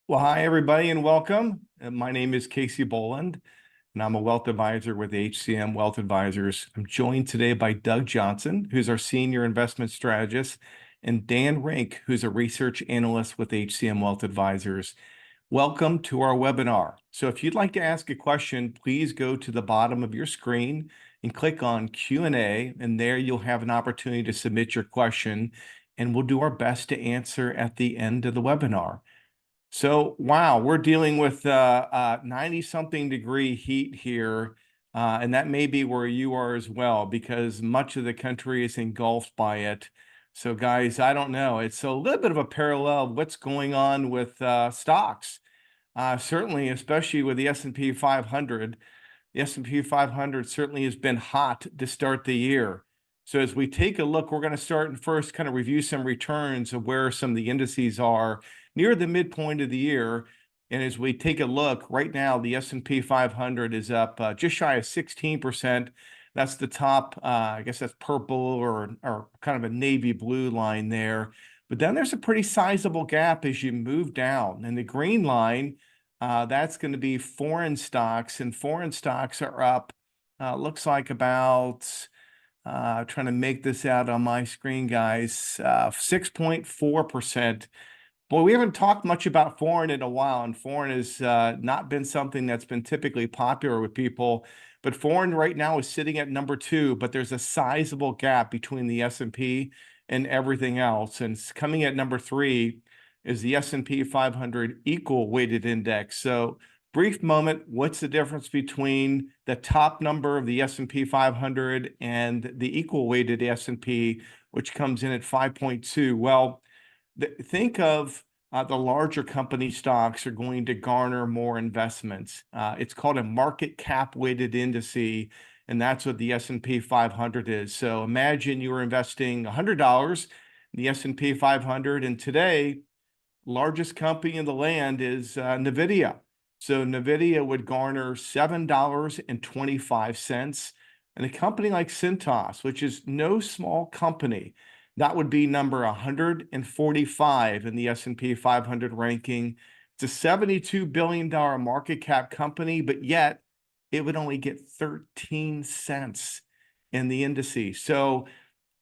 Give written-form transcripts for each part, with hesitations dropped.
Well, hi, everybody, and welcome. My name is Casey Boland, and I'm a wealth advisor with HCM Wealth Advisors. I'm joined today by Doug Johnson, who's our senior investment strategist, and Dan Rinck, who's a research analyst with HCM Wealth Advisors. Welcome to our webinar. So if you'd like to ask a question, please go to the bottom of your screen and click on Q&A, and there you'll have an opportunity to submit your question, and we'll do our best to answer at the end of the webinar. So, wow, we're dealing with 90-something degree heat here, and that may be where you are as well, because much of the country is engulfed by it. So, guys, I don't know. It's a little bit of a parallel of what's going on with stocks. Certainly, especially with the S&P 500. The S&P 500 certainly has been hot to start the year. So as we take a look, we're going to start and first kind of review some returns of where some of the indices are near the midpoint of the year. And as we take a look, right now, the S&P 500 is up just shy of 16%. That's the top, I guess that's purple or kind of a navy blue line there. But then there's a pretty sizable gap as you move down. And the green line, that's going to be foreign stocks, and foreign stocks are up, looks like about, trying to make this out on my screen, guys, 6.4%. Boy, we haven't talked much about foreign in a while, and foreign has not been something that's been typically popular with people. But foreign right now is sitting at number 2, but there's a sizable gap between the S&P and everything else. And coming at number 3 is the S&P 500 equal weighted index. So brief moment, what's the difference between the top number of the S&P 500 and the equal weighted S&P, which comes in at 5.2? Well, think of the larger company stocks are going to garner more investments. It's called a market cap weighted indice, and that's what the S&P 500 is. So imagine you were investing $100 in the S&P 500, and today, largest company in the land is NVIDIA. So NVIDIA would garner $7.25. And a company like Cintas, which is no small company, that would be number 145 in the S&P 500 ranking. It's a $72 billion market cap company, but yet it would only get 13 cents in the indices. So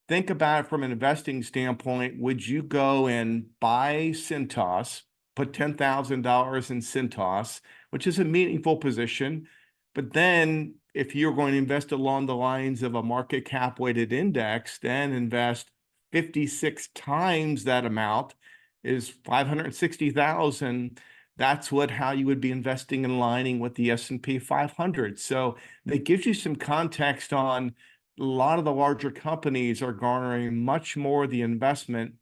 think about it from an investing standpoint. Would you go and buy Cintas, put $10,000 in Cintas, which is a meaningful position, but then if you're going to invest along the lines of a market cap weighted index, then invest 56 times that amount is 560,000. That's how you would be investing and aligning with the S&P 500. So that gives you some context on a lot of the larger companies are garnering much more of the investment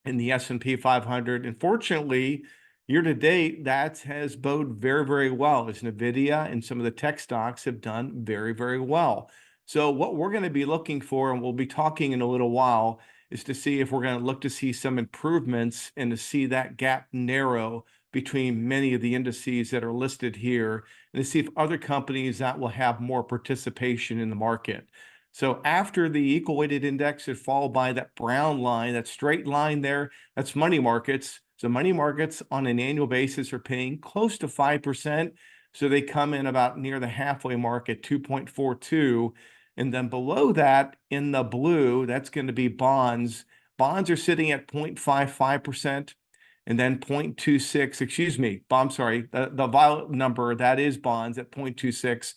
in the S&P 500. And fortunately, year to date, that has bode very, very well, as NVIDIA and some of the tech stocks have done very, very well. So what we're going to be looking for, and we'll be talking in a little while, is to see if we're going to look to see some improvements and to see that gap narrow between many of the indices that are listed here, and to see if other companies that will have more participation in the market. So after the equal weighted index is followed by that brown line, that straight line there, that's money markets. So money markets on an annual basis are paying close to 5%. So they come in about near the halfway mark at 2.42. And then below that in the blue, that's going to be bonds. Bonds are sitting at 0.55%. And then 0.26, excuse me, I'm sorry, the violet number, that is bonds at 0.26.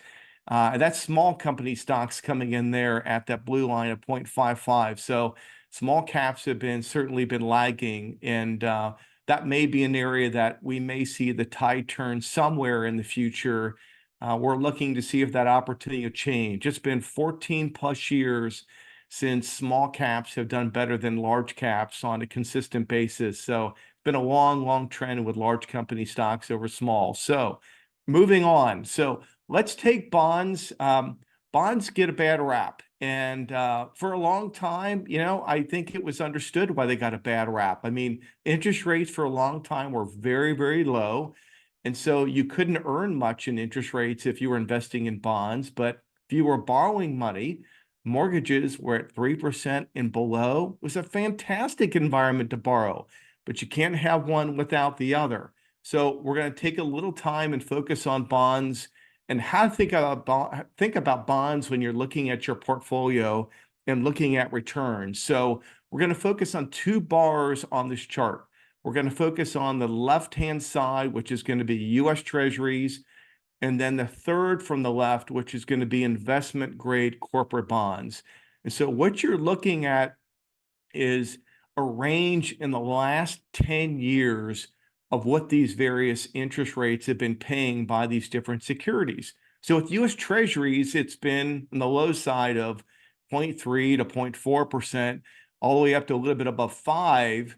That's small company stocks coming in there at that blue line of 0.55. So small caps have certainly been lagging, and that may be an area that we may see the tide turn somewhere in the future. We're looking to see if that opportunity will change. It's been 14 plus years since small caps have done better than large caps on a consistent basis. So it's been a long, long trend with large company stocks over small. So moving on. So let's take bonds. Bonds get a bad rap. And for a long time, I think it was understood why they got a bad rap. I mean, interest rates for a long time were very, very low. And so you couldn't earn much in interest rates if you were investing in bonds. But if you were borrowing money, mortgages were at 3% and below. It was a fantastic environment to borrow. But you can't have one without the other. So we're going to take a little time and focus on bonds and how to think about bonds when you're looking at your portfolio and looking at returns. So we're going to focus on two bars on this chart. We're going to focus on the left-hand side, which is going to be US Treasuries, and then the third from the left, which is going to be investment grade corporate bonds. And so what you're looking at is a range in the last 10 years of what these various interest rates have been paying by these different securities. So with US Treasuries, it's been on the low side of 0.3 to 0.4%, all the way up to a little bit above 5.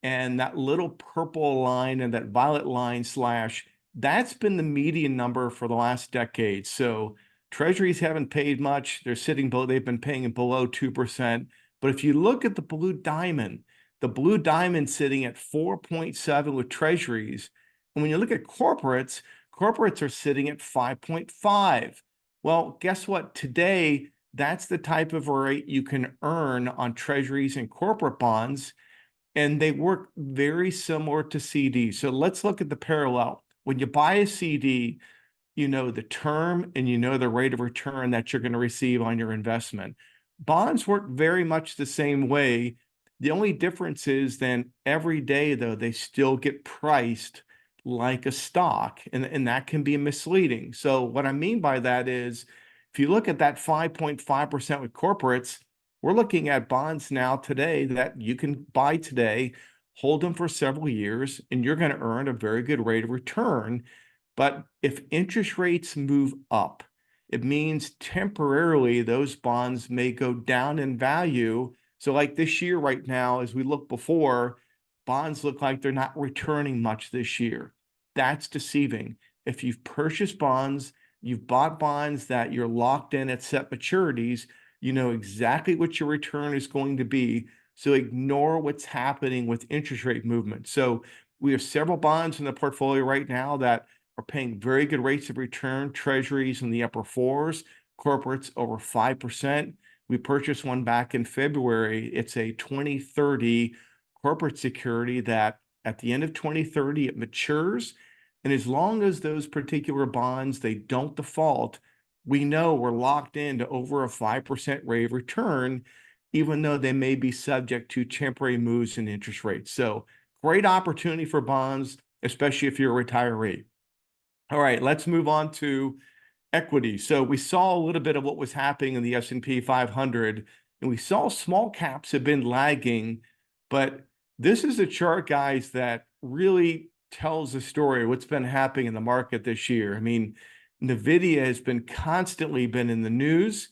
And that little purple line and that violet line slash, that's been the median number for the last decade. So treasuries haven't paid much. They're sitting below, they've been paying below 2%. But if you look at the blue diamond sitting at 4.7 with treasuries. And when you look at corporates, corporates are sitting at 5.5. Well, guess what? Today, that's the type of rate you can earn on treasuries and corporate bonds, and they work very similar to CDs. So let's look at the parallel. When you buy a CD, you know the term and you know the rate of return that you're going to receive on your investment. Bonds work very much the same way. The only difference is then every day, though, they still get priced like a stock, and that can be misleading. So what I mean by that is if you look at that 5.5% with corporates, we're looking at bonds now today that you can buy today, hold them for several years, and you're going to earn a very good rate of return. But if interest rates move up, it means temporarily those bonds may go down in value. So like this year right now, as we look before, bonds look like they're not returning much this year. That's deceiving. If you've purchased bonds, you've bought bonds that you're locked in at set maturities, you know exactly what your return is going to be. So ignore what's happening with interest rate movement. So we have several bonds in the portfolio right now that are paying very good rates of return, treasuries in the upper fours, corporates over 5%. We purchased one back in February. It's a 2030 corporate security that at the end of 2030, it matures. And as long as those particular bonds, they don't default, we know we're locked into over a 5% rate of return, even though they may be subject to temporary moves in interest rates. So great opportunity for bonds, especially if you're a retiree. All right, let's move on to equity. So we saw a little bit of what was happening in the S&P 500, and we saw small caps have been lagging, but this is a chart, guys, that really tells the story of what's been happening in the market this year. I mean, NVIDIA has been constantly been in the news,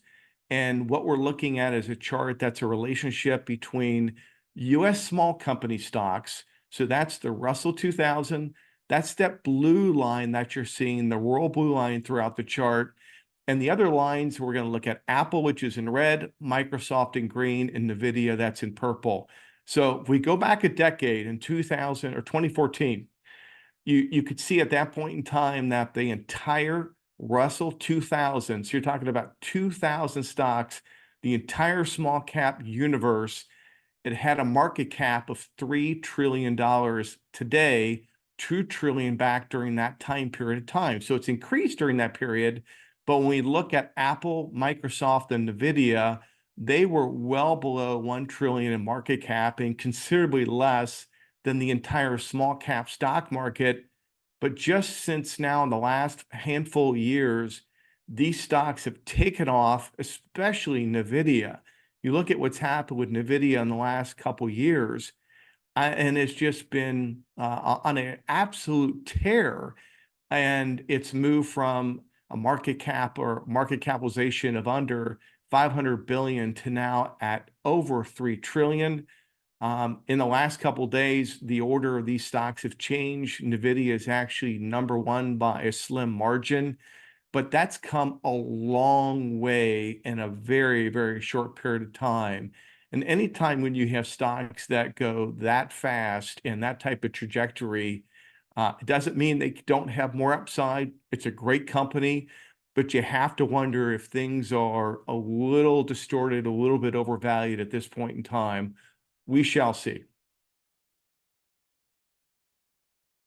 and what we're looking at is a chart that's a relationship between U.S. small company stocks. So that's the Russell 2000. That's that blue line that you're seeing, the royal blue line throughout the chart. And the other lines, we're going to look at Apple, which is in red, Microsoft in green, and NVIDIA, that's in purple. So if we go back a decade in 2000 or 2014, you could see at that point in time that the entire Russell 2000, so you're talking about 2,000 stocks, the entire small cap universe, it had a market cap of $3 trillion today, 2 trillion back during that time period of time. So it's increased during that period. But when we look at Apple, Microsoft, and NVIDIA, they were well below 1 trillion in market cap and considerably less than the entire small cap stock market. But just since now in the last handful of years, these stocks have taken off, especially NVIDIA. You look at what's happened with NVIDIA in the last couple of years, and it's just been on an absolute tear. And it's moved from a market cap or market capitalization of under 500 billion to now at over 3 trillion. In the last couple of days, the order of these stocks have changed. NVIDIA is actually number one by a slim margin, but that's come a long way in a very, very short period of time. And anytime when you have stocks that go that fast and that type of trajectory, it doesn't mean they don't have more upside. It's a great company, but you have to wonder if things are a little distorted, a little bit overvalued at this point in time. We shall see.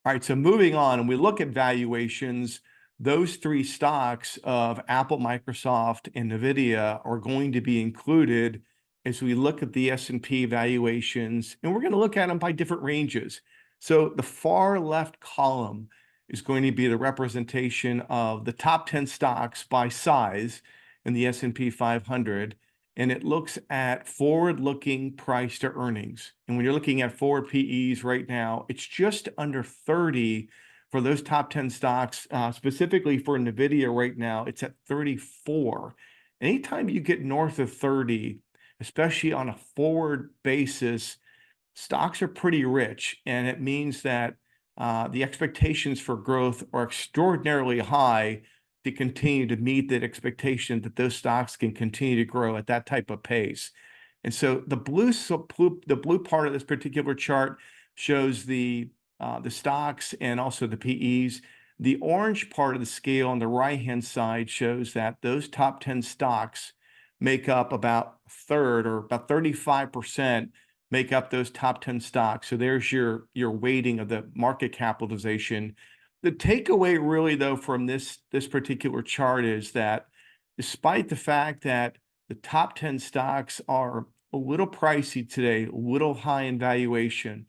All right, so moving on, and we look at valuations, those three stocks of Apple, Microsoft, and NVIDIA are going to be included as we look at the S&P valuations, and we're going to look at them by different ranges. So the far left column is going to be the representation of the top 10 stocks by size in the S&P 500, and it looks at forward-looking price to earnings. And when you're looking at forward PEs right now, it's just under 30 for those top 10 stocks. Specifically for NVIDIA right now, it's at 34. Anytime you get north of 30, especially on a forward basis, stocks are pretty rich, and it means that the expectations for growth are extraordinarily high to continue to meet that expectation that those stocks can continue to grow at that type of pace. And so the blue part of this particular chart shows the stocks and also the PEs. The orange part of the scale on the right-hand side shows that those top 10 stocks make up about a third, or about 35% make up those top 10 stocks. So there's your weighting of the market capitalization. The takeaway really, though, from this particular chart is that despite the fact that the top 10 stocks are a little pricey today, a little high in valuation,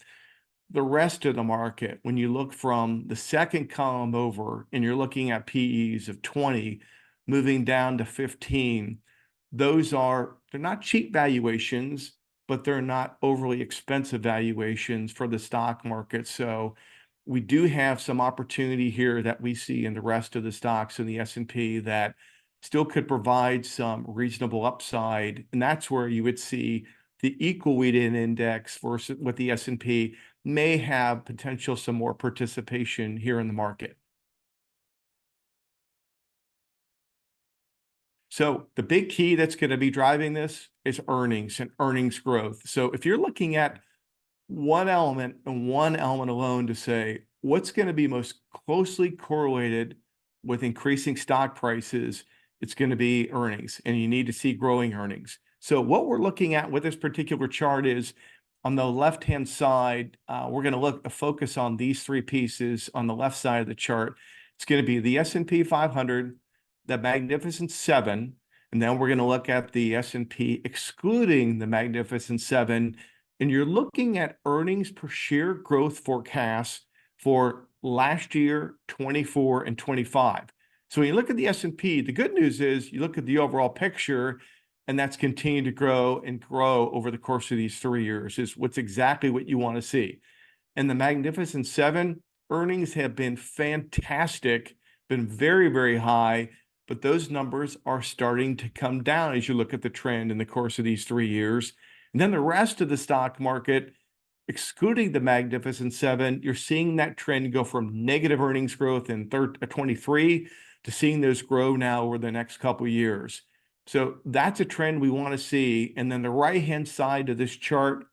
the rest of the market, when you look from the second column over and you're looking at PEs of 20, moving down to 15, they're not cheap valuations, but they're not overly expensive valuations for the stock market. So we do have some opportunity here that we see in the rest of the stocks in the S&P that still could provide some reasonable upside. And that's where you would see the equal weighted index versus with the S&P may have potential some more participation here in the market. So the big key that's going to be driving this is earnings and earnings growth. So if you're looking at one element and one element alone to say what's going to be most closely correlated with increasing stock prices, it's going to be earnings, and you need to see growing earnings. So what we're looking at with this particular chart is on the left-hand side, we're going to focus on these three pieces on the left side of the chart. It's going to be the S&P 500, the Magnificent Seven, and then we're going to look at the S&P excluding the Magnificent Seven. And you're looking at earnings per share growth forecasts for last year, 24 and 25. So when you look at the S&P, the good news is you look at the overall picture, and that's continued to grow and grow over the course of these 3 years, is what's exactly what you want to see. And the Magnificent Seven earnings have been fantastic, been very, very high, but those numbers are starting to come down as you look at the trend in the course of these 3 years. And then the rest of the stock market, excluding the Magnificent Seven, you're seeing that trend go from negative earnings growth in 23 to seeing those grow now over the next couple of years. So that's a trend we want to see. And then the right-hand side of this chart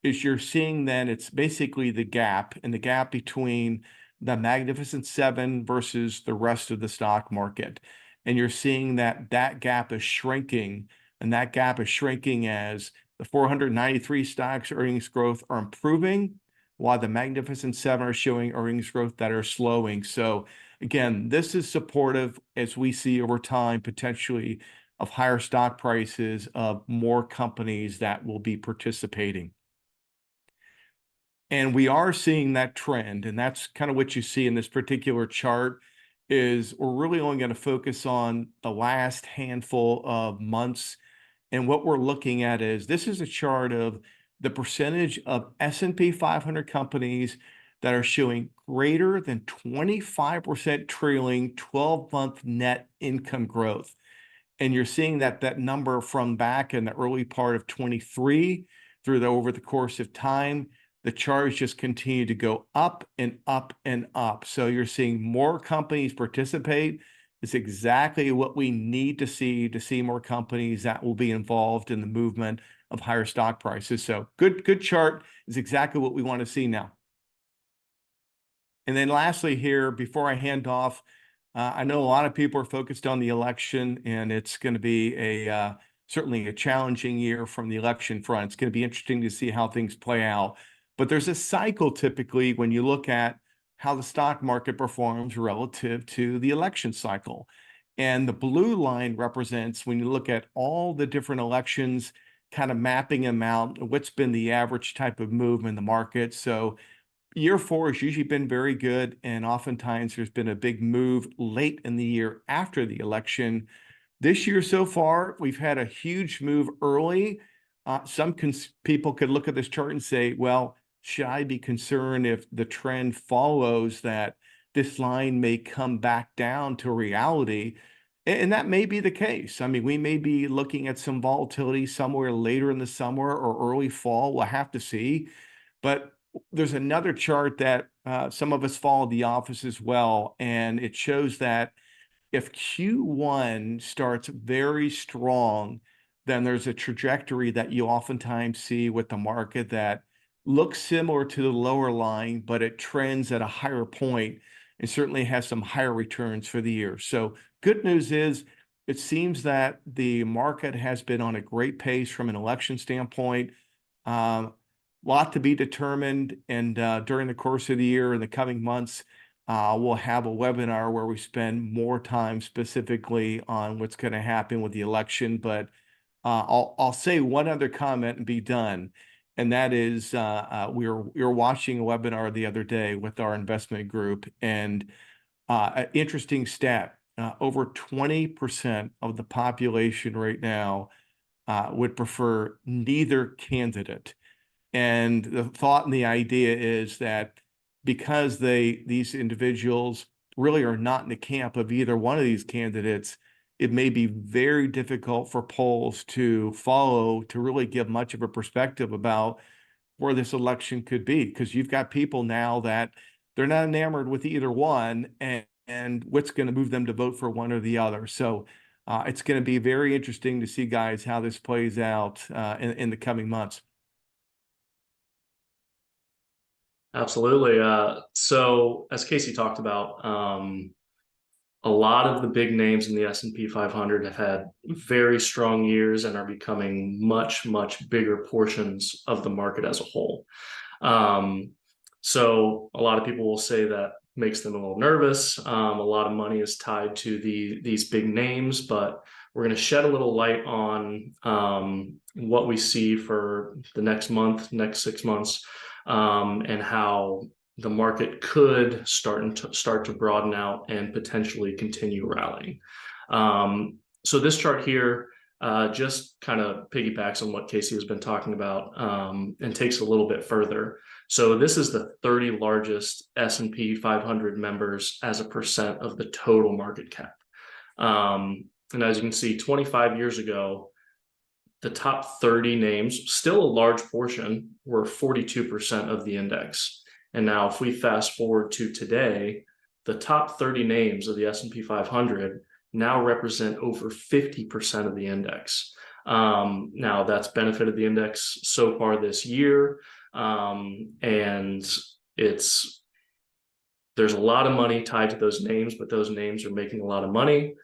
is you're seeing then it's basically the gap, and the gap between the Magnificent Seven versus the rest of the stock market. And you're seeing that gap is shrinking, and that gap is shrinking as the 493 stocks earnings growth are improving, while the Magnificent Seven are showing earnings growth that are slowing. So again, this is supportive as we see over time potentially of higher stock prices of more companies that will be participating. And we are seeing that trend, and that's kind of what you see in this particular chart. Is we're really only going to focus on the last handful of months. And what we're looking at is this is a chart of the percentage of S&P 500 companies that are showing greater than 25% trailing 12-month net income growth. And you're seeing that number from back in the early part of 23 through over the course of time, the charts just continue to go up and up and up. So you're seeing more companies participate. It's exactly what we need to see more companies that will be involved in the movement of higher stock prices. So good chart is exactly what we want to see now. And then lastly here, before I hand off, I know a lot of people are focused on the election, and it's going to be certainly a challenging year from the election front. It's going to be interesting to see how things play out. But there's a cycle typically when you look at how the stock market performs relative to the election cycle. And the blue line represents, when you look at all the different elections, kind of mapping them out, what's been the average type of move in the market. So year four has usually been very good, and oftentimes there's been a big move late in the year after the election. This year so far, we've had a huge move early. Some people could look at this chart and say, well, should I be concerned if the trend follows that this line may come back down to reality? And that may be the case. I mean, we may be looking at some volatility somewhere later in the summer or early fall. We'll have to see. But there's another chart that some of us follow the office as well, and it shows that if Q1 starts very strong, then there's a trajectory that you oftentimes see with the market that looks similar to the lower line, but it trends at a higher point and certainly has some higher returns for the year. So good news is it seems that the market has been on a great pace from an election standpoint. Lot to be determined, and during the course of the year in the coming months, we'll have a webinar where we spend more time specifically on what's going to happen with the election. But I'll say one other comment and be done, and that is we were watching a webinar the other day with our investment group, and an interesting stat: over 20% of the population right now would prefer neither candidate. And the thought and the idea is that because these individuals really are not in the camp of either one of these candidates, it may be very difficult for polls to follow to really give much of a perspective about where this election could be, because you've got people now that they're not enamored with either one, and what's going to move them to vote for one or the other. So it's going to be very interesting to see, guys, how this plays out in the coming months. Absolutely. So as Casey talked about, a lot of the big names in the S&P 500 have had very strong years and are becoming much, much bigger portions of the market as a whole. So a lot of people will say that makes them a little nervous. A lot of money is tied to these big names, but we're going to shed a little light on what we see for the next month, next 6 months, and how the market could start to broaden out and potentially continue rallying. So this chart here just kind of piggybacks on what Casey has been talking about and takes a little bit further. So this is the 30 largest S&P 500 members as a percent of the total market cap. And as you can see, 25 years ago, the top 30 names, still a large portion, were 42% of the index. And now if we fast forward to today, the top 30 names of the S&P 500 now represent over 50% of the index. Now that's benefited the index so far this year. And there's a lot of money tied to those names, but those names are making a lot of money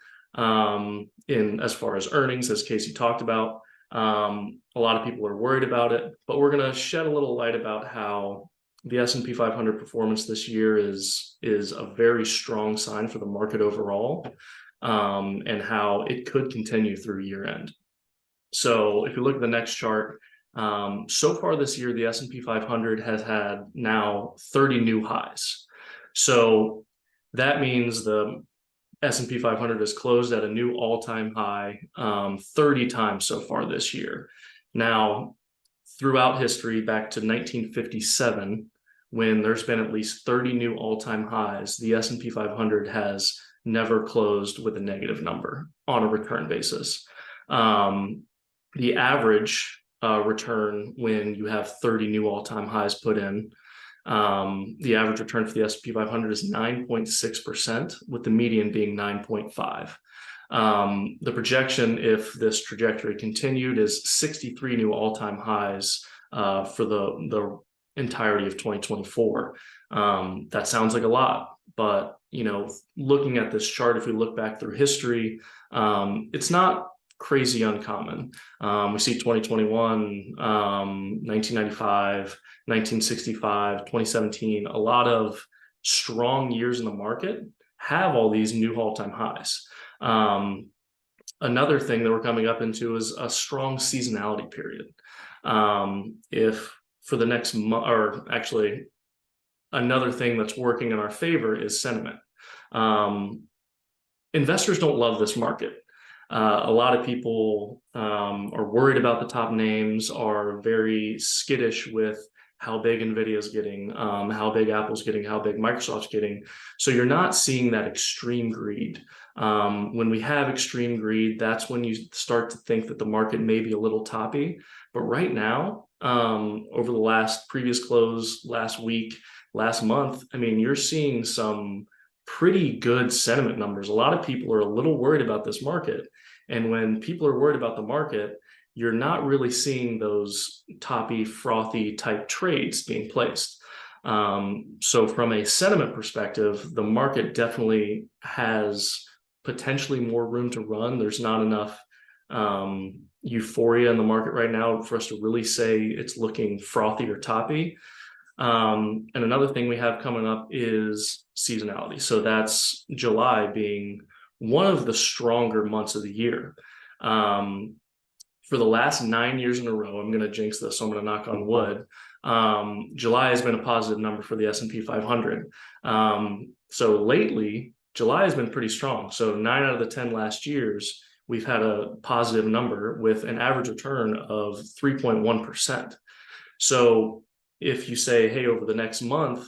in as far as earnings, as Casey talked about. A lot of people are worried about it, but we're going to shed a little light about how the S&P 500 performance this year is a very strong sign for the market overall, and how it could continue through year end. So if you look at the next chart, so far this year, the S&P 500 has had now 30 new highs. So that means the S&P 500 has closed at a new all-time high 30 times so far this year. Now, throughout history, back to 1957, when there's been at least 30 new all-time highs, the S&P 500 has never closed with a negative number on a return basis. The average return when you have 30 new all-time highs put in, the average return for the S&P 500 is 9.6%, with the median being 9.5. The projection, if this trajectory continued, is 63 new all-time highs for the entirety of 2024. That sounds like a lot, but looking at this chart, if we look back through history, it's not crazy uncommon. We see 2021, 1995, 1965, 2017, a lot of strong years in the market have all these new all-time highs. Another thing that we're coming up into is a strong seasonality period. If for the next month, or actually another thing that's working in our favor is sentiment. Investors don't love this market. A lot of people are worried about the top names, are very skittish with how big Nvidia is getting, how big Apple's getting, how big Microsoft's getting. So you're not seeing that extreme greed. When we have extreme greed, that's when you start to think that the market may be a little toppy. But right now, over the last previous close, last week, last month, I mean, you're seeing some pretty good sentiment numbers. A lot of people are a little worried about this market. And when people are worried about the market, you're not really seeing those toppy, frothy type trades being placed. So from a sentiment perspective, the market definitely has potentially more room to run. There's not enough euphoria in the market right now for us to really say it's looking frothy or toppy. And another thing we have coming up is seasonality. So that's July being one of the stronger months of the year. For the last 9 years in a row, I'm going to jinx this, so I'm going to knock on wood. July has been a positive number for the S&P 500. So lately, July has been pretty strong. So 9 out of the 10 last years, we've had a positive number with an average return of 3.1%. So if you say, hey, over the next month,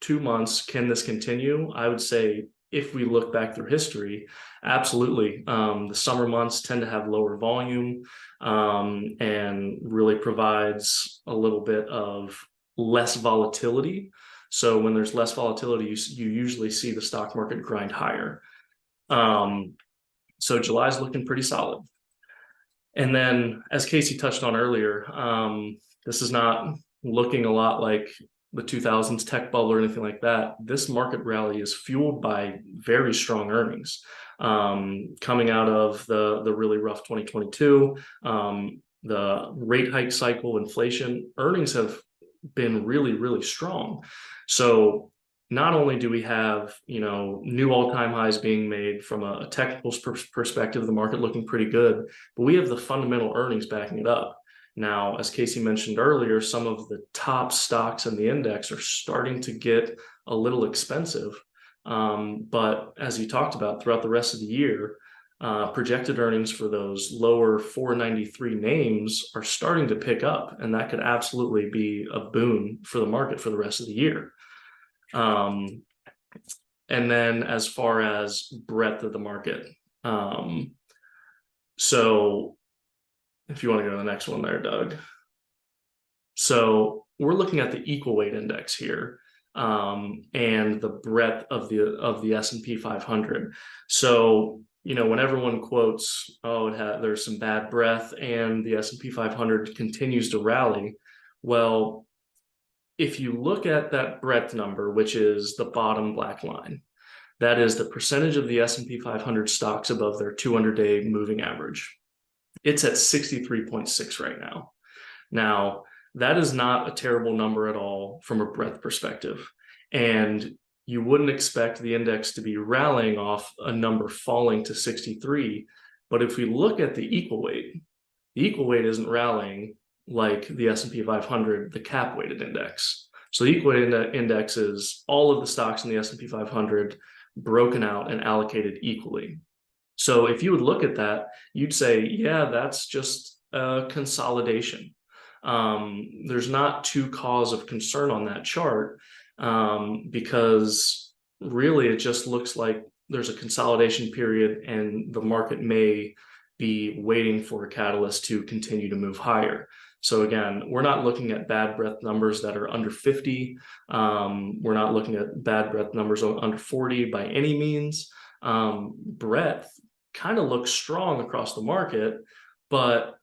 2 months, can this continue? I would say, if we look back through history, absolutely. The summer months tend to have lower volume and really provides a little bit of less volatility. So when there's less volatility, you usually see the stock market grind higher. So July's looking pretty solid. And then, as Casey touched on earlier, this is not looking a lot like the 2000s tech bubble or anything like that. This market rally is fueled by very strong earnings coming out of the really rough 2022, the rate hike cycle, inflation. Earnings have been really, really strong. So not only do we have, new all-time highs being made from a technical perspective, the market looking pretty good, but we have the fundamental earnings backing it up. Now, as Casey mentioned earlier, some of the top stocks in the index are starting to get a little expensive. But as you talked about, throughout the rest of the year, projected earnings for those lower 493 names are starting to pick up, and that could absolutely be a boon for the market for the rest of the year. And then as far as breadth of the market, so if you want to go to the next one there, Doug. So we're looking at the equal weight index here, and the breadth of the S&P 500. So, when everyone quotes, oh, there's some bad breadth and the S&P 500 continues to rally. Well, if you look at that breadth number, which is the bottom black line, that is the percentage of the S&P 500 stocks above their 200-day moving average. It's at 63.6 right now. Now, that is not a terrible number at all from a breadth perspective. And you wouldn't expect the index to be rallying off a number falling to 63. But if we look at the equal weight isn't rallying like the S&P 500, the cap weighted index. So the equal weight index is all of the stocks in the S&P 500 broken out and allocated equally. So if you would look at that, you'd say, yeah, that's just a consolidation. There's not too cause of concern on that chart because really it just looks like there's a consolidation period and the market may be waiting for a catalyst to continue to move higher. So again, we're not looking at bad breadth numbers that are under 50. We're not looking at bad breadth numbers under 40 by any means. Breadth kind of looks strong across the market, but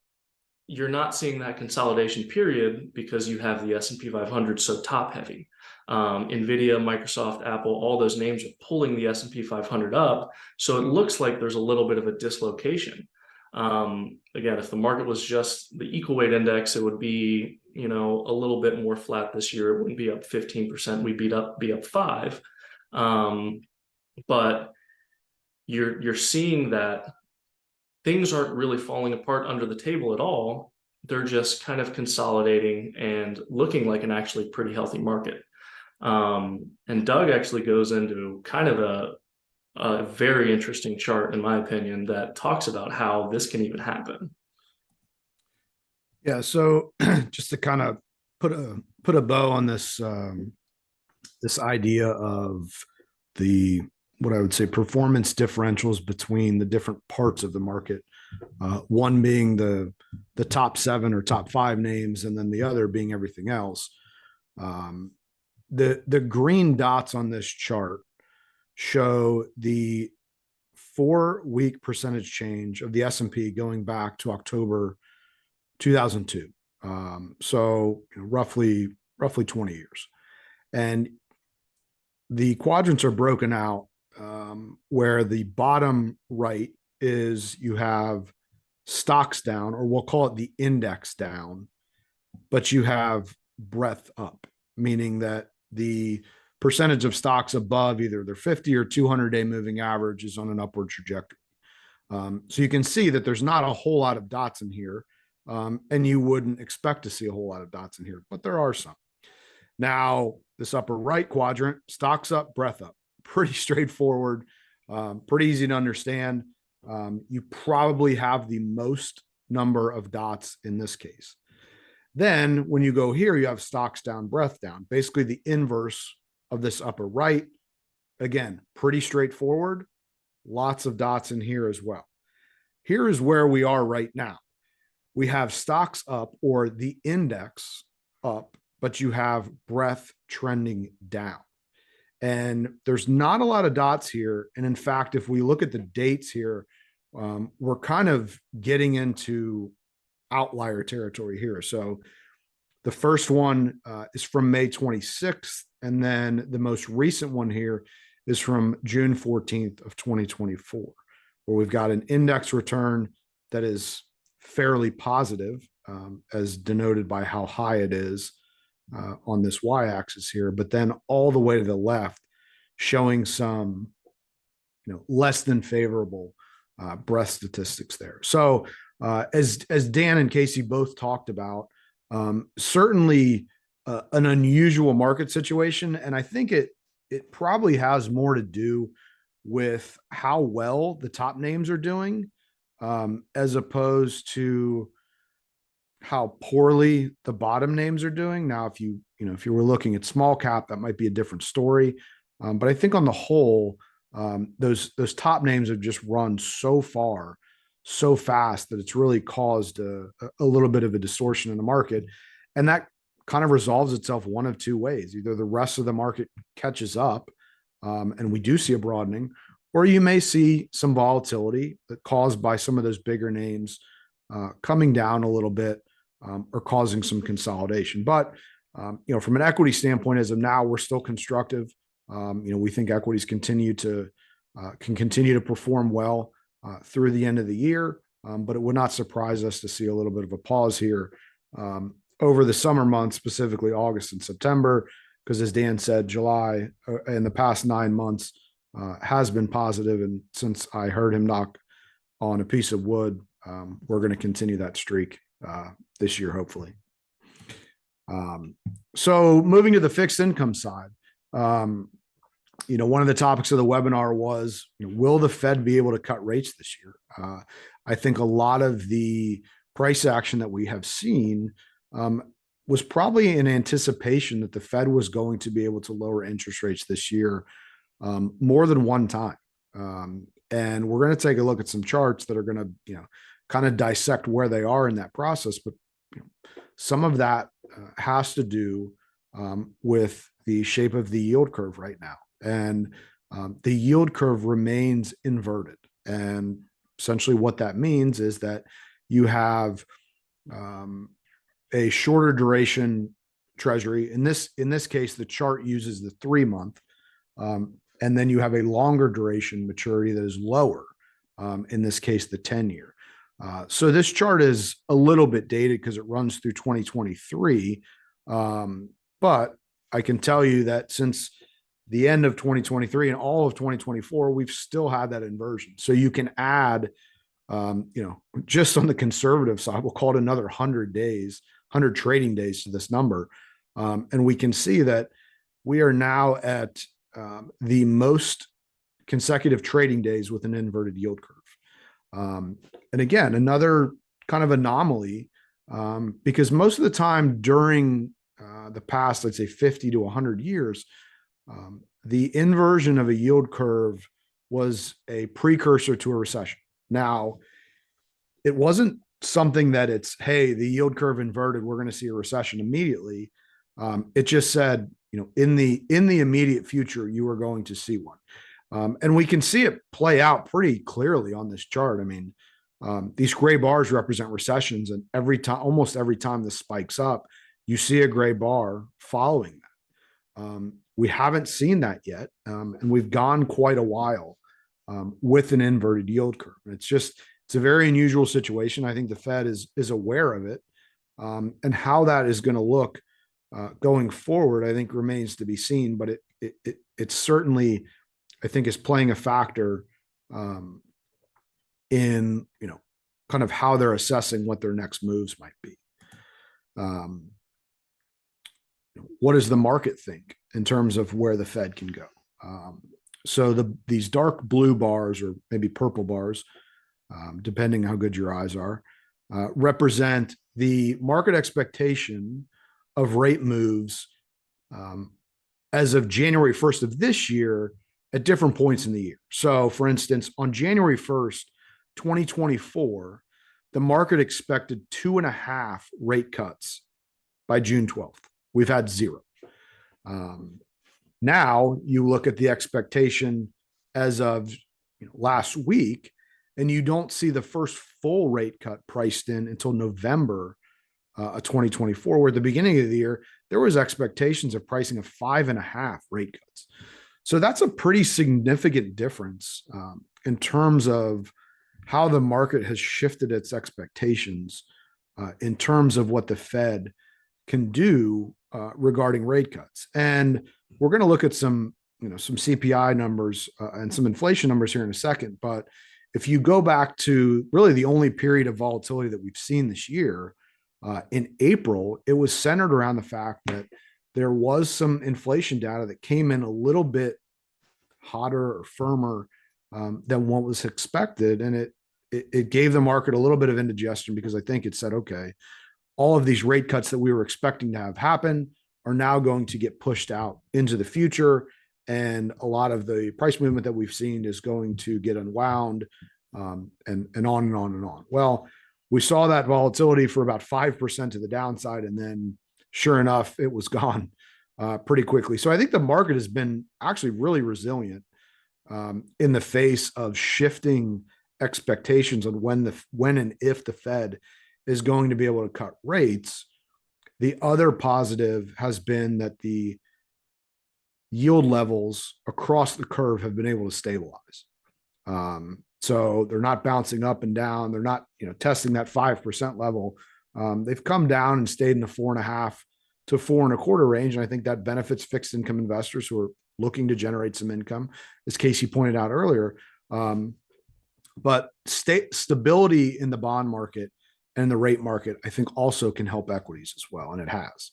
you're not seeing that consolidation period because you have the S&P 500 so top heavy. Nvidia, Microsoft, Apple, all those names are pulling the S&P 500 up. So it looks like there's a little bit of a dislocation. Again, if the market was just the equal weight index, it would be a little bit more flat this year. It wouldn't be up 15%. We'd be up 5. But you're seeing that things aren't really falling apart under the table at all. They're just kind of consolidating and looking like an actually pretty healthy market. And Doug actually goes into kind of a very interesting chart, in my opinion, that talks about how this can even happen. Yeah. So just to kind of put a bow on this, this idea of what I would say performance differentials between the different parts of the market. One being the top 7 or top 5 names, and then the other being everything else. The green dots on this chart show the 4-week percentage change of the S&P going back to October 2002. So roughly 20 years. And the quadrants are broken out where the bottom right is you have stocks down, or we'll call it the index down, but you have breadth up, meaning that the percentage of stocks above either their 50 or 200-day moving average is on an upward trajectory. So you can see that there's not a whole lot of dots in here, and you wouldn't expect to see a whole lot of dots in here, but there are some. Now, this upper right quadrant, stocks up, breadth up, pretty straightforward, pretty easy to understand. You probably have the most number of dots in this case. Then when you go here, you have stocks down, breadth down, basically the inverse of this upper right. Again, pretty straightforward, lots of dots in here as well. Here is where we are right now. We have stocks up, or the index up, but you have breadth trending down. And there's not a lot of dots here. And in fact, if we look at the dates here, we're kind of getting into outlier territory here. So the first one is from May 26th. And then the most recent one here is from June 14th of 2024, where we've got an index return that is fairly positive, as denoted by how high it is on this y-axis here, but then all the way to the left showing some less than favorable breadth statistics there. So as Dan and Casey both talked about, certainly an unusual market situation, and I think it probably has more to do with how well the top names are doing, as opposed to how poorly the bottom names are doing. Now, if you were looking at small cap, that might be a different story. But I think on the whole, those top names have just run so far, so fast that it's really caused a little bit of a distortion in the market. And that kind of resolves itself one of two ways. Either the rest of the market catches up, and we do see a broadening, or you may see some volatility caused by some of those bigger names coming down a little bit, or causing some consolidation. But from an equity standpoint, as of now, we're still constructive. We think equities can continue to perform well through the end of the year, but it would not surprise us to see a little bit of a pause here over the summer months, specifically August and September, because as Dan said, July in the past 9 months has been positive, and since I heard him knock on a piece of wood, we're going to continue that streak this year, hopefully. So moving to the fixed income side, one of the topics of the webinar was, will the Fed be able to cut rates this year? I think a lot of the price action that we have seen was probably in anticipation that the Fed was going to be able to lower interest rates this year more than one time. And we're going to take a look at some charts that are going to, kind of dissect where they are in that process. But some of that has to do with the shape of the yield curve right now. And the yield curve remains inverted. And essentially what that means is that you have a shorter duration treasury. In this case, the chart uses the 3-month. And then you have a longer duration maturity that is lower. In this case, the 10-year. So this chart is a little bit dated because it runs through 2023. But I can tell you that since the end of 2023 and all of 2024, we've still had that inversion. So you can add, just on the conservative side, we'll call it another 100 days, 100 trading days to this number. And we can see that we are now at the most consecutive trading days with an inverted yield curve. And again, another kind of anomaly, because most of the time during the past, let's say 50 to 100 years, the inversion of a yield curve was a precursor to a recession. Now, it wasn't something that it's, hey, the yield curve inverted, we're going to see a recession immediately. It just said, in the immediate future, you are going to see one. And we can see it play out pretty clearly on this chart. I mean, these gray bars represent recessions, and almost every time this spikes up, you see a gray bar following that. We haven't seen that yet, and we've gone quite a while with an inverted yield curve. It's a very unusual situation. I think the Fed is aware of it, and how that is going to look going forward, I think remains to be seen. But it certainly, I think, is playing a factor in kind of how they're assessing what their next moves might be. What does the market think in terms of where the Fed can go? So these dark blue bars, or maybe purple bars, depending how good your eyes are, represent the market expectation of rate moves as of January 1st of this year at different points in the year. So, for instance, on January 1st, 2024, the market expected 2.5 rate cuts by June 12th. We've had 0. Now you look at the expectation as of last week, and you don't see the first full rate cut priced in until November of 2024, where at the beginning of the year, there was expectations of pricing of 5.5 rate cuts. So that's a pretty significant difference in terms of how the market has shifted its expectations in terms of what the Fed can do regarding rate cuts. And we're going to look at some CPI numbers and some inflation numbers here in a second. But if you go back to really the only period of volatility that we've seen this year, in April, it was centered around the fact that there was some inflation data that came in a little bit hotter or firmer than what was expected. And it gave the market a little bit of indigestion, because I think it said, okay, all of these rate cuts that we were expecting to have happen are now going to get pushed out into the future. And a lot of the price movement that we've seen is going to get unwound, and on and on and on. Well, we saw that volatility for about 5% to the downside, and then sure enough, it was gone pretty quickly. So I think the market has been actually really resilient in the face of shifting expectations on when and if the Fed is going to be able to cut rates. The other positive has been that the yield levels across the curve have been able to stabilize. So they're not bouncing up and down. They're not, testing that 5% level. They've come down and stayed in the 4.5 to 4.25 range. And I think that benefits fixed income investors who are looking to generate some income, as Casey pointed out earlier. But stability in the bond market and the rate market, I think, also can help equities as well. And it has.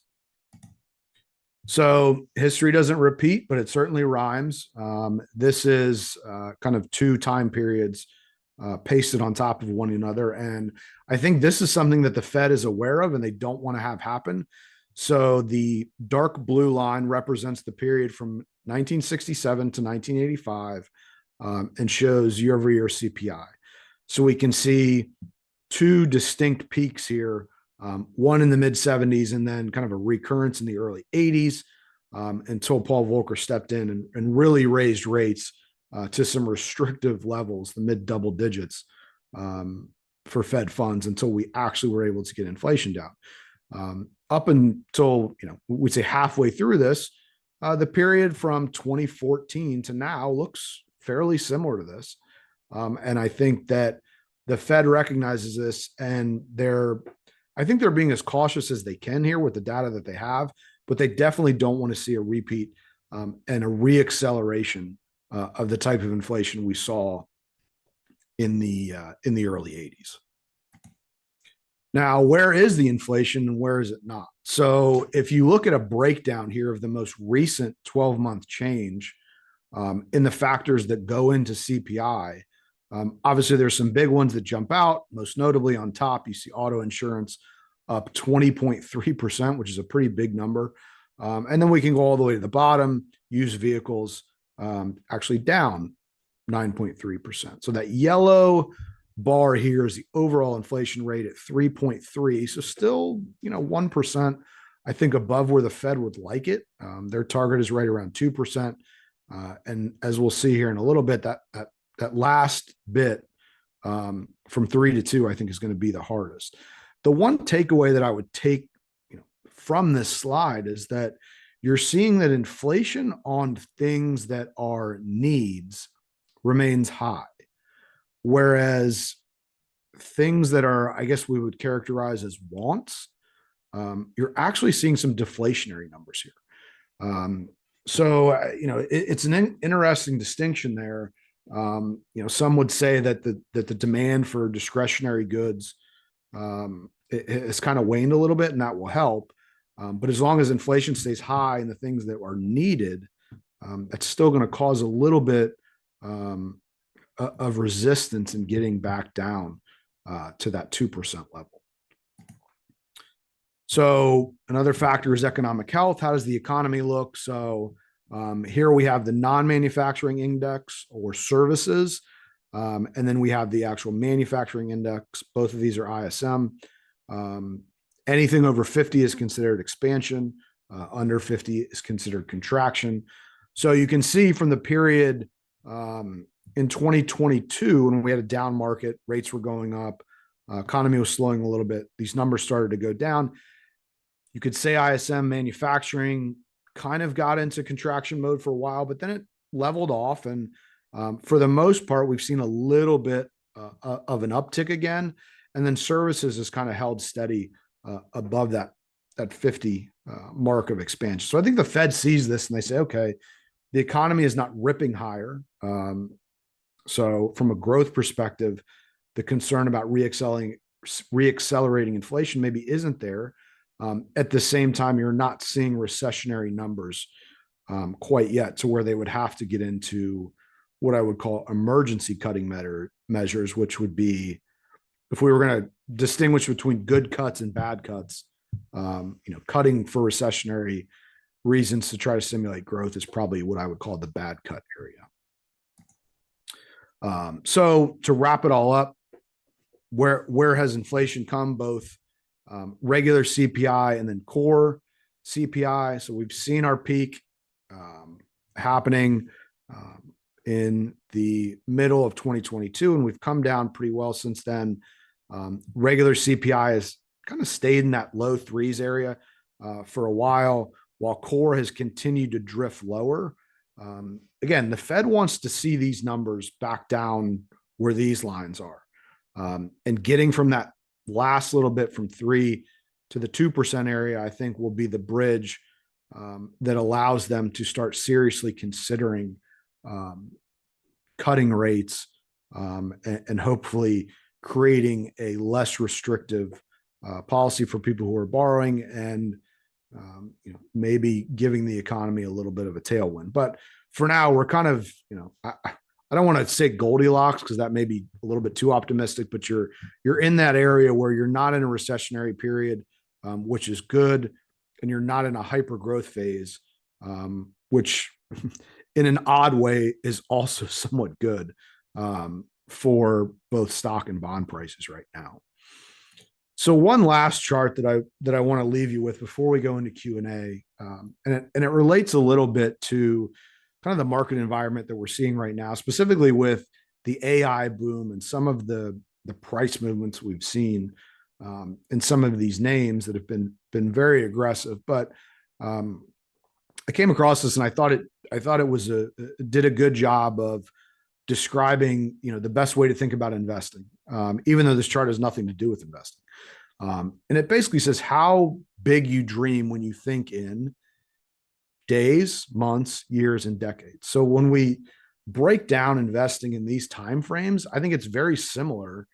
So history doesn't repeat, but it certainly rhymes. This is kind of 2 time periods pasted on top of one another. And I think this is something that the Fed is aware of and they don't want to have happen. So the dark blue line represents the period from 1967 to 1985 and shows year-over-year CPI. So we can see 2 distinct peaks here. One in the mid 70s and then kind of a recurrence in the early 80s until Paul Volcker stepped in and really raised rates to some restrictive levels, the mid double digits for Fed funds, until we actually were able to get inflation down. Up until, we'd say halfway through this, the period from 2014 to now looks fairly similar to this. And I think that the Fed recognizes this, and I think they're being as cautious as they can here with the data that they have, but they definitely don't want to see a repeat and a reacceleration of the type of inflation we saw in the early 80s. Now, where is the inflation and where is it not? So if you look at a breakdown here of the most recent 12-month change in the factors that go into CPI, obviously there's some big ones that jump out. Most notably on top, you see auto insurance up 20.3%, which is a pretty big number. And then we can go all the way to the bottom, used vehicles actually down 9.3%. So that yellow bar here is the overall inflation rate at 3.3. So still, 1%, I think, above where the Fed would like it. Their target is right around 2%. And as we'll see here in a little bit, that last bit from 3 to 2, I think, is going to be the hardest. The one takeaway that I would take from this slide is that you're seeing that inflation on things that are needs remains high. Whereas things that are, I guess we would characterize as wants, you're actually seeing some deflationary numbers here. It's an interesting distinction there. Some would say that the demand for discretionary goods has kind of waned a little bit, and that will help. But as long as inflation stays high and the things that are needed, that's still going to cause a little bit of resistance in getting back down to that 2% level. So another factor is economic health. How does the economy look? So here we have the non-manufacturing index or services, and then we have the actual manufacturing index. Both of these are ISM. Anything over 50 is considered expansion. Under 50 is considered contraction. So you can see from the period in 2022, when we had a down market, rates were going up, economy was slowing a little bit, these numbers started to go down. You could say ISM manufacturing kind of got into contraction mode for a while, but then it leveled off. And for the most part, we've seen a little bit of an uptick again. And then services has kind of held steady above that 50 mark of expansion. So I think the Fed sees this and they say, okay, the economy is not ripping higher. So from a growth perspective, the concern about reaccelerating inflation maybe isn't there. At the same time, you're not seeing recessionary numbers quite yet to where they would have to get into what I would call emergency cutting measures, which would be, if we were going to distinguish between good cuts and bad cuts, cutting for recessionary reasons to try to stimulate growth is probably what I would call the bad cut area. So to wrap it all up, where has inflation come? Both regular CPI and then core CPI. So we've seen our peak happening in the middle of 2022, and we've come down pretty well since then. Regular CPI has kind of stayed in that low 3s area for a while core has continued to drift lower. Again, the Fed wants to see these numbers back down where these lines are. And getting from that last little bit from 3 to the 2% area, I think will be the bridge that allows them to start seriously considering cutting rates and hopefully creating a less restrictive policy for people who are borrowing and maybe giving the economy a little bit of a tailwind. But for now, we're kind of, I don't want to say Goldilocks because that may be a little bit too optimistic, but you're in that area where you're not in a recessionary period, which is good, and you're not in a hyper growth phase, which in an odd way is also somewhat good for both stock and bond prices right now. So one last chart that I want to leave you with before we go into Q&A, and it relates a little bit to kind of the market environment that we're seeing right now, specifically with the AI boom and some of the price movements we've seen in some of these names that have been very aggressive. But I came across this and I thought it did a good job of describing the best way to think about investing. even though this chart has nothing to do with investing. And it basically says how big you dream when you think in days, months, years, and decades. So when we break down investing in these time frames, I think it's very similar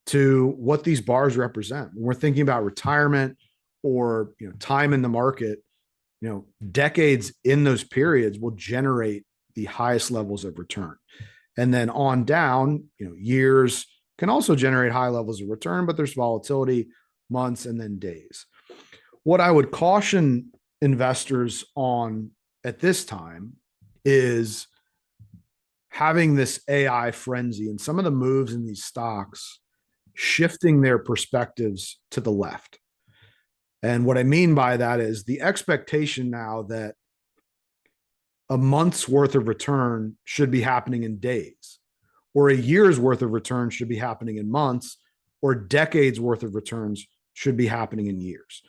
to what these bars represent. When we're thinking about retirement or time in the market, decades in those periods will generate the highest levels of return. And then on down, years can also generate high levels of return, but there's volatility, months, and then days. What I would caution investors on at this time is having this AI frenzy and some of the moves in these stocks shifting their perspectives to the left. And what I mean by that is the expectation now that a month's worth of return should be happening in days, or a year's worth of return should be happening in months, or decades worth of returns should be happening in years.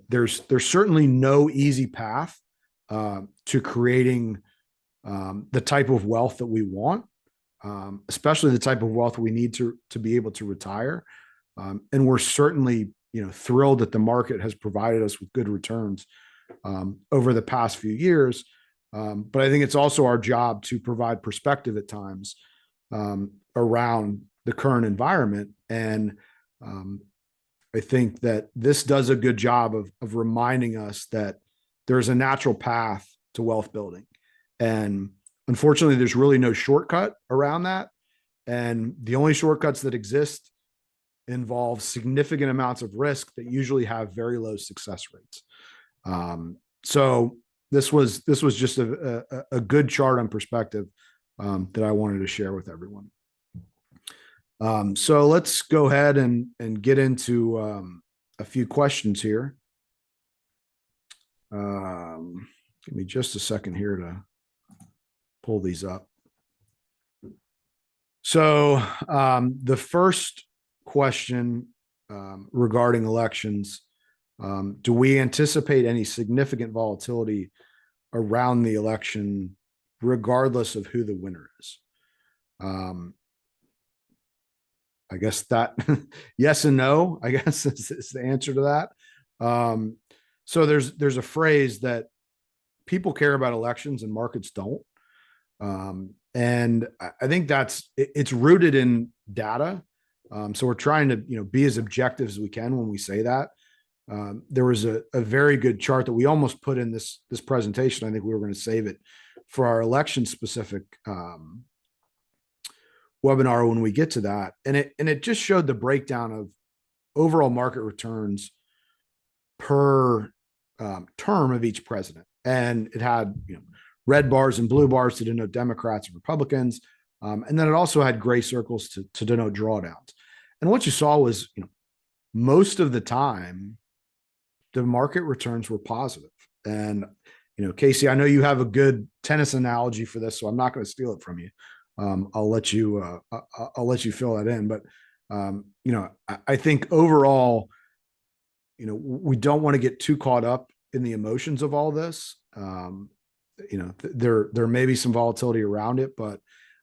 There's certainly no easy path to creating the type of wealth that we want, especially the type of wealth we need to be able to retire. And we're certainly thrilled that the market has provided us with good returns over the past few years. But I think it's also our job to provide perspective at times around the current environment. And I think that this does a good job of reminding us that there's a natural path to wealth building. And unfortunately, there's really no shortcut around that. And the only shortcuts that exist involve significant amounts of risk that usually have very low success rates. So this was just a good chart on perspective that I wanted to share with everyone. So let's go ahead and get into a few questions here. Give me just a second here to pull these up. So the first question regarding elections, do we anticipate any significant volatility around the election, regardless of who the winner is? I guess that yes and no, I guess is the answer to that. So there's a phrase that people care about elections and markets don't. And I think it's rooted in data. So we're trying to, be as objective as we can when we say that. There was a very good chart that we almost put in this presentation. I think we were going to save it for our election specific webinar when we get to that. And it just showed the breakdown of overall market returns per term of each president. And it had, red bars and blue bars to denote Democrats and Republicans. And then it also had gray circles to denote drawdowns. And what you saw was, most of the time, the market returns were positive. And, Casey, I know you have a good tennis analogy for this, so I'm not going to steal it from you. I'll let you fill that in. But, I think overall, we don't want to get too caught up in the emotions of all this. There may be some volatility around it, but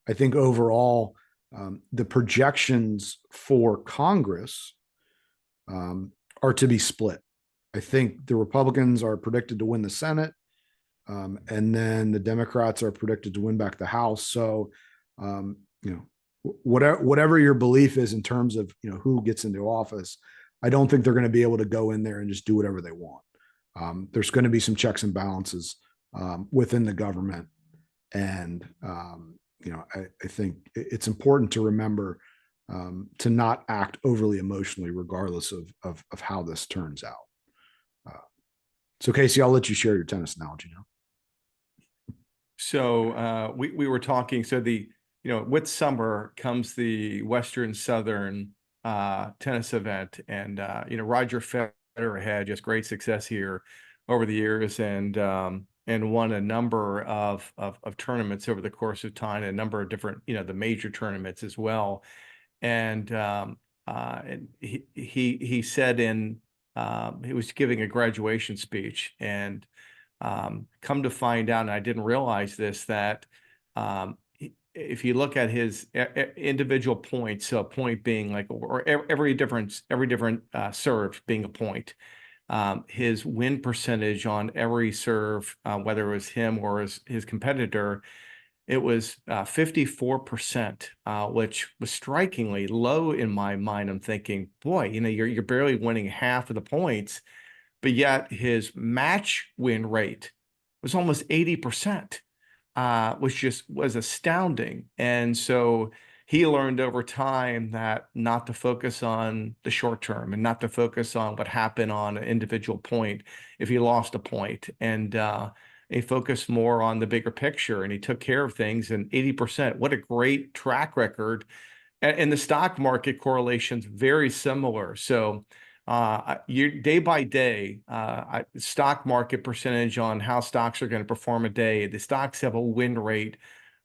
I think overall, the projections for Congress are to be split. I think the Republicans are predicted to win the Senate, and then the Democrats are predicted to win back the House. So, whatever your belief is in terms of who gets into office, I don't think they're going to be able to go in there and just do whatever they want. There's going to be some checks and balances within the government. And, I think it's important to remember to not act overly emotionally, regardless of how this turns out. So Casey, I'll let you share your tennis analogy now. So we were talking, so with summer comes the Western Southern tennis event, and, Roger Federer had just great success here over the years, and won a number of tournaments over the course of time, and a number of different, the major tournaments as well. And he said he was giving a graduation speech, and come to find out, and I didn't realize this, that if you look at his individual points, so a point being like, or every different serve being a point, his win percentage on every serve, whether it was him or his competitor, it was 54%, which was strikingly low in my mind. I'm thinking, boy, you're barely winning half of the points, but yet his match win rate was almost 80%, which just was astounding. And so he learned over time that not to focus on the short term and not to focus on what happened on an individual point if he lost a point. And he focused more on the bigger picture, and he took care of things. And 80%, what a great track record. And the stock market correlation's very similar. So you day by day, stock market percentage on how stocks are going to perform a day, the stocks have a win rate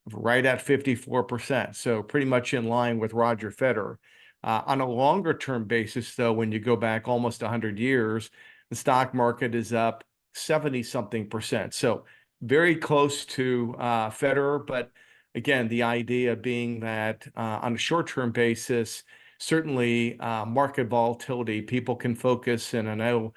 of right at 54%. So pretty much in line with Roger Federer. On a longer term basis, though, when you go back almost 100 years, the stock market is up 70 something percent. So very close to Federer. But again, the idea being that on a short term basis, certainly market volatility, people can focus, and I know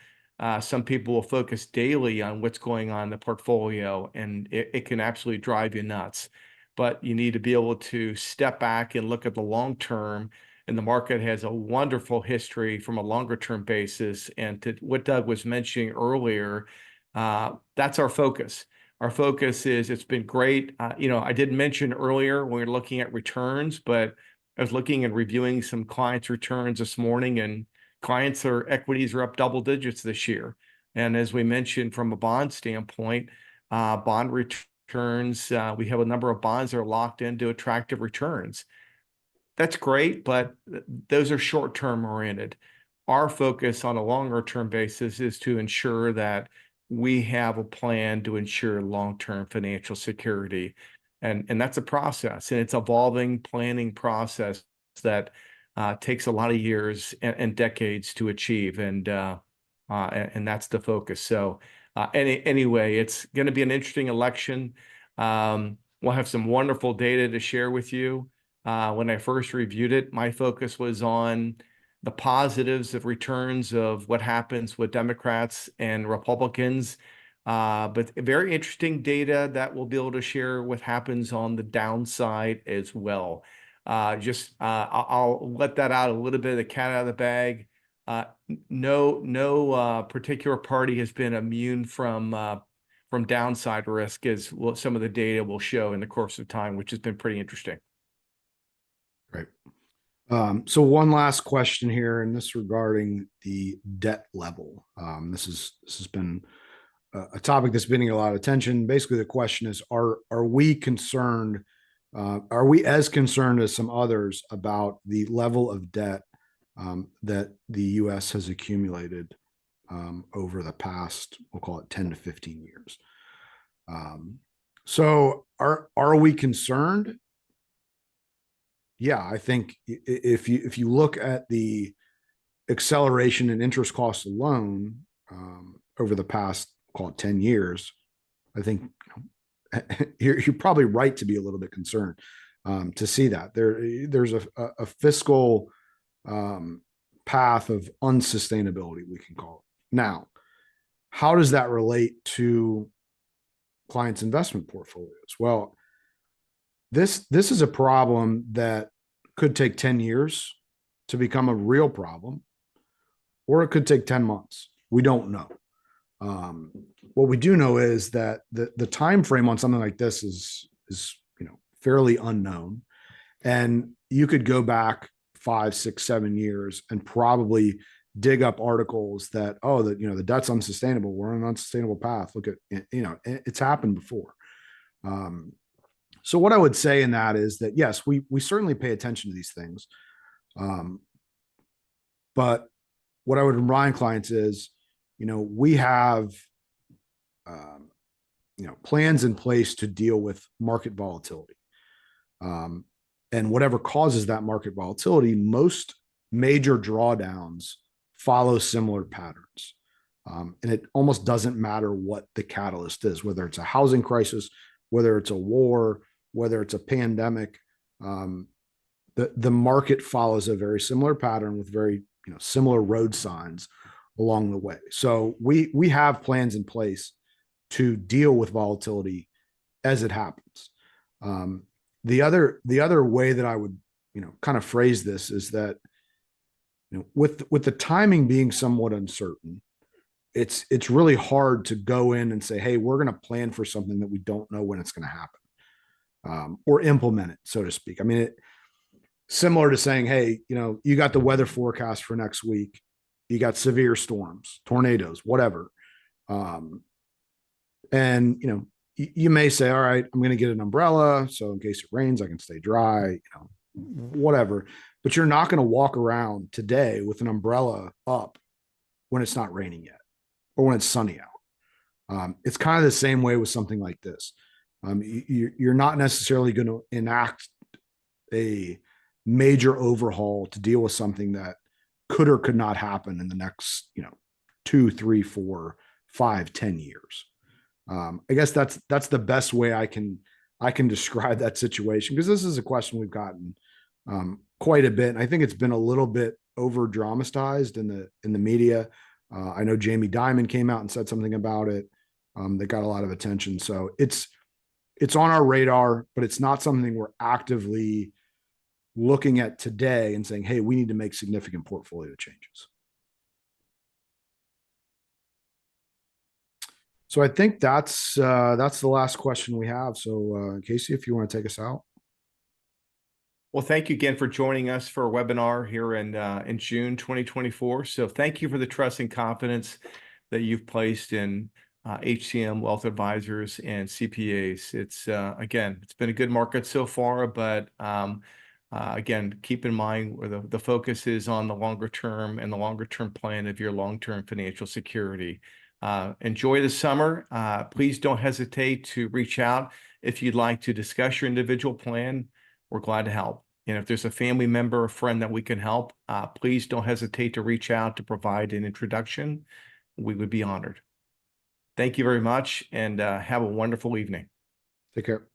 some people will focus daily on what's going on in the portfolio, and it can absolutely drive you nuts. But you need to be able to step back and look at the long term, and the market has a wonderful history from a longer term basis. And to what Doug was mentioning earlier, that's our focus. Our focus is, it's been great. I did mention earlier when we were looking at returns, but I was looking and reviewing some clients' returns this morning, and equities are up double digits this year. And as we mentioned, from a bond standpoint, bond returns, we have a number of bonds that are locked into attractive returns. That's great, but those are short-term oriented. Our focus on a longer-term basis is to ensure that we have a plan to ensure long-term financial security. And that's a process, and it's evolving planning process that takes a lot of years and decades to achieve. And that's the focus. So anyway, it's going to be an interesting election. We'll have some wonderful data to share with you. When I first reviewed it, my focus was on the positives of returns of what happens with Democrats and Republicans. But very interesting data that we'll be able to share what happens on the downside as well. I'll let that out a little bit of the cat out of the bag. No particular party has been immune from downside risk, as some of the data will show in the course of time, which has been pretty interesting. Great. So one last question here, and this regarding the debt level. This has been a topic that's been getting a lot of attention. Basically, the question is, are we concerned? Are we as concerned as some others about the level of debt that the U.S. has accumulated over the past, we'll call it 10 to 15 years? So are we concerned? Yeah, I think if you look at the acceleration in interest costs alone over the past, call it 10 years, I think you're probably right to be a little bit concerned to see that there's a fiscal path of unsustainability, we can call it. Now, how does that relate to clients' investment portfolios? Well, this is a problem that could take 10 years to become a real problem, or it could take 10 months. We don't know. What we do know is that the time frame on something like this is fairly unknown, and you could go back 5, 6, 7 years and probably dig up articles that the debt's unsustainable. We're on an unsustainable path. Look at it's happened before. So what I would say in that is that, yes, we certainly pay attention to these things. But what I would remind clients is, we have, plans in place to deal with market volatility. And whatever causes that market volatility, most major drawdowns follow similar patterns. And it almost doesn't matter what the catalyst is, whether it's a housing crisis, whether it's a war, whether it's a pandemic, the market follows a very similar pattern with very similar road signs along the way. So we have plans in place to deal with volatility as it happens. The other way that I would kind of phrase this is that with the timing being somewhat uncertain, it's really hard to go in and say, hey, we're going to plan for something that we don't know when it's going to happen, or implement it, so to speak. I mean, similar to saying, hey, you got the weather forecast for next week, you got severe storms, tornadoes, whatever. And you may say, all right, I'm going to get an umbrella, so in case it rains, I can stay dry, whatever. But you're not going to walk around today with an umbrella up when it's not raining yet, or when it's sunny out. It's kind of the same way with something like this. You're not necessarily going to enact a major overhaul to deal with something that could or could not happen in the next 2, 3, 4, 5, 10 years. I guess that's the best way I can describe that situation, because this is a question we've gotten quite a bit, and I think it's been a little bit over dramatized in the media. I know Jamie Dimon came out and said something about it that got a lot of attention. So it's on our radar, but it's not something we're actively looking at today and saying, hey, we need to make significant portfolio changes. So I think that's the last question we have. So Casey, if you want to take us out. Well, thank you again for joining us for a webinar here in June 2024. So thank you for the trust and confidence that you've placed in HCM, wealth advisors, and CPAs. It's again, it's been a good market so far, but again, keep in mind where the focus is on the longer term and the longer term plan of your long-term financial security. Enjoy the summer. Please don't hesitate to reach out if you'd like to discuss your individual plan. We're glad to help. And if there's a family member or friend that we can help, please don't hesitate to reach out to provide an introduction. We would be honored. Thank you very much, and have a wonderful evening. Take care.